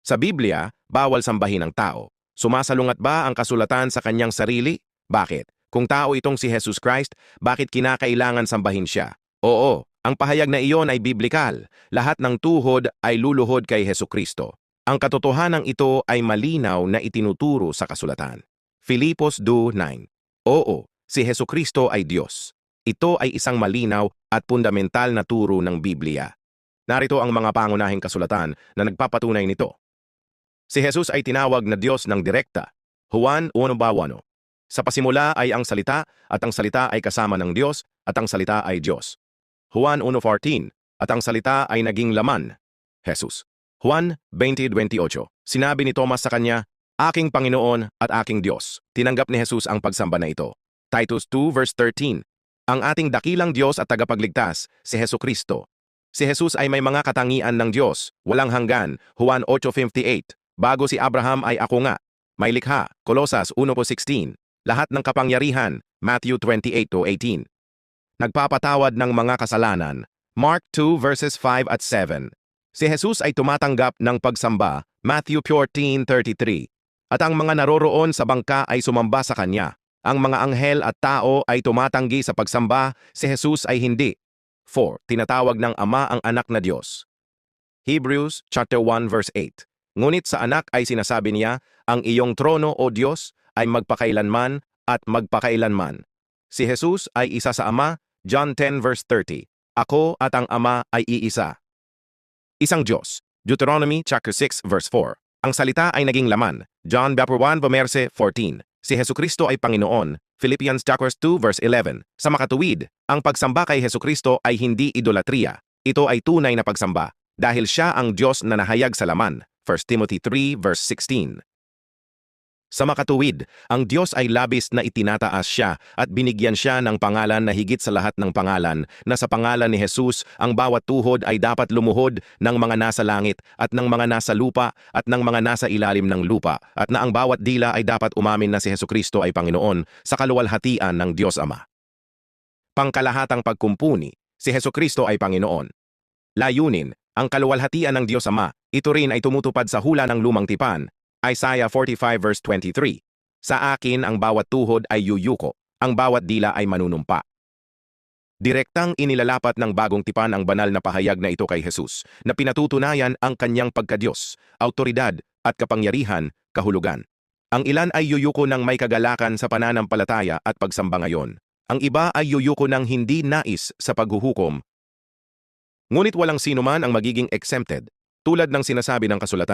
Sa Biblia, bawal sambahin ang tao. Sumasalungat ba ang kasulatan sa kanyang sarili? Bakit? Kung tao itong si Jesus Christ, bakit kinakailangan sambahin siya? Oo, ang pahayag na iyon ay biblikal. Lahat ng tuhod ay luluhod kay Hesukristo. Ang katotohanan ito ay malinaw na itinuturo sa kasulatan. Filipos 2:9. Oo, si Hesukristo ay Diyos. Ito ay isang malinaw at fundamental na turo ng Biblia. Narito ang mga pangunahing kasulatan na nagpapatunay nito. Si Jesus ay tinawag na Diyos ng direkta. Juan 1:1. Sa pasimula ay ang salita, at ang salita ay kasama ng Diyos, at ang salita ay Diyos. Juan 1:14. At ang salita ay naging laman. Jesus. Juan 20:28. Sinabi ni Thomas sa kanya, "Aking Panginoon at aking Diyos." Tinanggap ni Jesus ang pagsamba na ito. Titus 2:13. Ang ating dakilang Diyos at tagapagligtas, si Hesukristo. Si Jesus ay may mga katangian ng Diyos, walang hanggan, Juan 8:58. Bago si Abraham ay ako nga. May likha, Colosas 1:16. Lahat ng kapangyarihan, Matthew 28:18. Nagpapatawad ng mga kasalanan, Mark 2:5-7. Si Jesus ay tumatanggap ng pagsamba, Matthew 14:33. At ang mga naroroon sa bangka ay sumamba sa kanya. Ang mga anghel at tao ay tumatanggi sa pagsamba, si Jesus ay hindi. 4. Tinatawag ng Ama ang anak na Diyos. Hebrews 1:8. Ngunit sa anak ay sinasabi niya, ang iyong trono, O Diyos, ay magpakailanman at magpakailanman. Si Jesus ay isa sa Ama, John 10:30. Ako at ang Ama ay iisa. Isang Diyos, Deuteronomy 6:4. Ang salita ay naging laman, John 1:14. Si Hesukristo ay Panginoon, Philippians 2:11. Sa makatuwid, ang pagsamba kay Hesukristo ay hindi idolatria. Ito ay tunay na pagsamba, dahil siya ang Diyos na nahayag sa laman, 1 Timothy 3:16. Sa makatuwid, ang Diyos ay labis na itinataas siya at binigyan siya ng pangalan na higit sa lahat ng pangalan, na sa pangalan ni Jesus, ang bawat tuhod ay dapat lumuhod ng mga nasa langit at ng mga nasa lupa at ng mga nasa ilalim ng lupa, at na ang bawat dila ay dapat umamin na si Hesukristo ay Panginoon sa kaluwalhatian ng Diyos Ama. Pangkalahatang pagkumpuni, si Hesukristo ay Panginoon. Layunin, ang kaluwalhatian ng Diyos Ama, ito rin ay tumutupad sa hula ng lumang tipan, Isaiah 45:23. Sa akin ang bawat tuhod ay yuyuko, ang bawat dila ay manunumpa. Direktang inilalapat ng bagong tipan ang banal na pahayag na ito kay Jesus, na pinatutunayan ang kanyang pagkadyos, autoridad at kapangyarihan, kahulugan. Ang ilan ay yuyuko ng may kagalakan sa pananampalataya at pagsamba ngayon. Ang iba ay yuyuko ng hindi nais sa paghuhukom. Ngunit walang sino man ang magiging exempted, tulad ng sinasabi ng kasulatan.